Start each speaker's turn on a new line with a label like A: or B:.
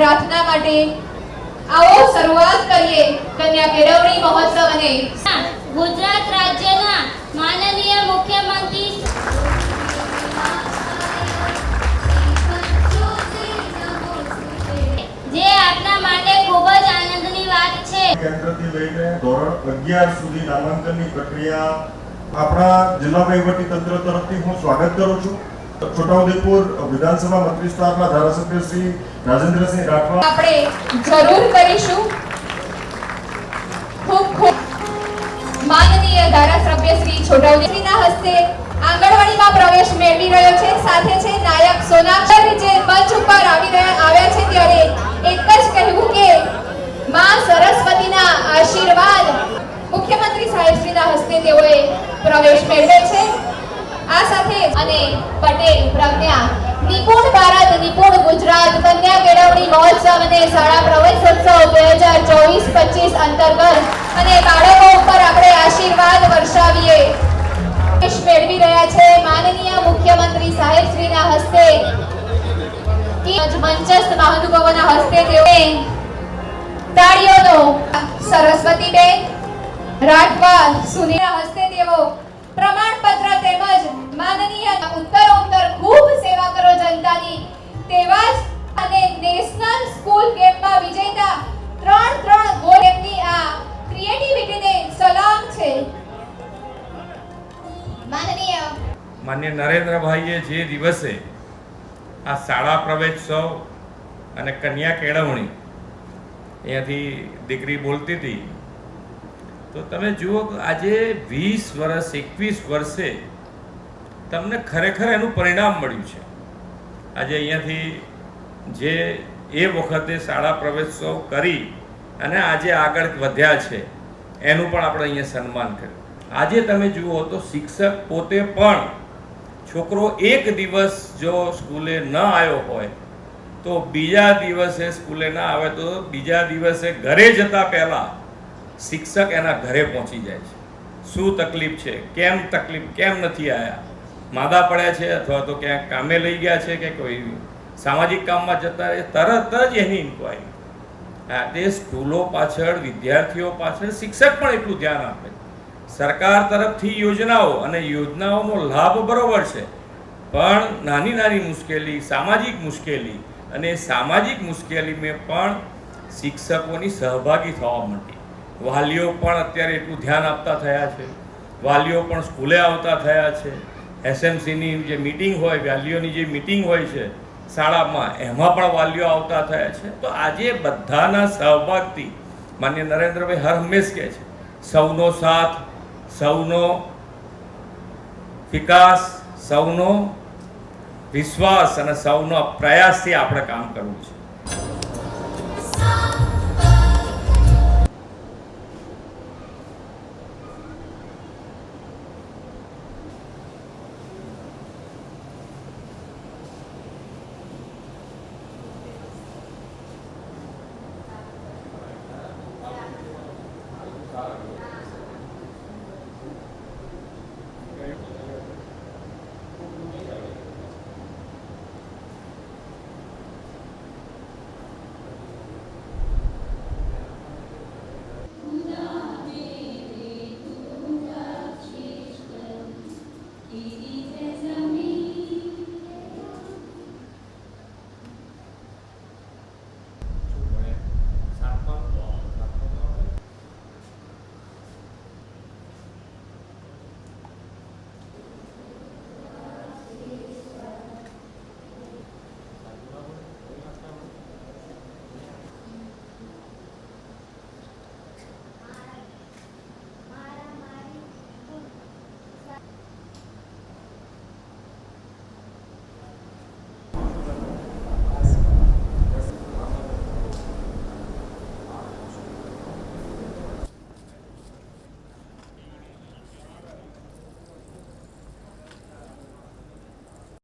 A: પ્રાર્થના માટે आओ શરૂઆત કરીએ કન્યા કેળવણી મહોત્સવ અને
B: ગુજરાત રાજ્યના માનનીય મુખ્યમંત્રી જે આપના માટે ખૂબ જ આનંદની વાત છે।
C: કેન્દ્રથી લઈને ધોરણ 11 સુધી નામાંકનની પ્રક્રિયા આપણા જિલ્લા વહીવટી તંત્ર તરફથી હું સ્વાગત કરું છું। છોટાઉદેપુર વિધાનસભા મત વિસ્તારના ધારાસભ્ય શ્રી રાજેન્દ્રસિંહ રાઠવા
A: આપણે જરૂર કરીશું। ખૂબ ખૂબ માનનીય ધારાસભ્ય શ્રી છોટાઉદેપુરના હસ્તે આંગણવાડીમાં પ્રવેશ મેળવી રહ્યો છે। સાથે છે નાયક સોનાક્ષર જે મંચ ઉપર આવ્યા છે ત્યારે એક જ કહેવું કે માં સરસ્વતીના આશીર્વાદ મુખ્યમંત્રી સાહેબશ્રીના હસ્તે તેઓએ પ્રવેશ મેળવે છે। આ સાથે અને પટેલ પ્રજ્ઞા નિપુણ ભારત નિપુણ ગુજરાત કન્યા કેળવણી મહોત્સવ અને શાળા પ્રવેશોત્સવ 2024-25 અંતર્ગત અને બાળકો ઉપર આપણે આશીર્વાદ વર્ષાવીએ મેળવી રહ્યા છે। માનનીય મુખ્યમંત્રી સાહેબશ્રીના હસ્તે મંચસ્થ મહાનુભાવોના હસ્તે તેઓએ તાળીઓનો સરસ્વતીબેન રાઠવા સુનીના હસ્તે તેઓ પ્રમાણપત્ર તેમજ માનનીય ઉત્તરોત્તર ખૂબ સેવા કરો જનતાની તેવા જ અને નેશનલ સ્કૂલ ગેમમાં વિજેતા ત્રણ ગોલ એમની આ ક્રિએટિવિટીને સલામ છે।
D: માન્ય નરેન્દ્રભાઈએ જે દિવસે આ શાળા પ્રવેશોત્સવ અને કન્યા કેળવણી અહીંયાથી દીકરી બોલતી હતી તો તમે જુઓ કે આજે 20 વર્ષ 21 વર્ષે તમને ખરેખર એનું પરિણામ મળ્યું છે। આજે અહીંયાથી જે એ વખતે શાળા પ્રવેશોત્સવ કરી અને આજે આગળ વધ્યા છે એનું પણ આપણે અહીંયા સન્માન કર્યું। આજે તમે જુઓ તો શિક્ષક પોતે પણ છોકરો એક દિવસ જો સ્કૂલે ન આવ્યો હોય તો બીજા દિવસે સ્કૂલે ના આવે તો બીજા દિવસે ઘરે જતા પહેલા શિક્ષક એના ઘરે પહોંચી જાય છે। શું તકલીફ છે, કેમ નથી આવ્યા, માદા પડ્યા છે અથવા તો ક્યાંક કામે લઈ ગયા છે કે કોઈ સામાજિક કામમાં જતા રહે તરત જ એની ઇન્ક્વાયરી। હા, તે સ્કૂલો પાછળ વિદ્યાર્થીઓ પાછળ શિક્ષક પણ એટલું ધ્યાન આપે। સરકાર તરફથી યોજનાઓ અને યોજનાઓનો લાભ બરોબર છે પણ નાની નાની મુશ્કેલી સામાજિક મુશ્કેલી અને સામાજિક મુશ્કેલીમાં પણ શિક્ષકોની સહભાગી થવા માંડી। વાલીઓ પણ અત્યારે એટલું ધ્યાન આપતા થયા છે, વાલીઓ પણ સ્કૂલે આવતા થયા છે। એસએમસીની જે મિટિંગ હોય વાલીઓની જે મિટિંગ હોય છે શાળામાં એમાં પણ વાલીઓ આવતા થયા છે। તો આજે બધાના સહભાગથી માન્ય નરેન્દ્રભાઈ હર હંમેશ કહે છે સૌનો સાથ સૌનો વિકાસ સૌનો વિશ્વાસ અને સૌનો પ્રયાસથી આપણે કામ કરવું છે।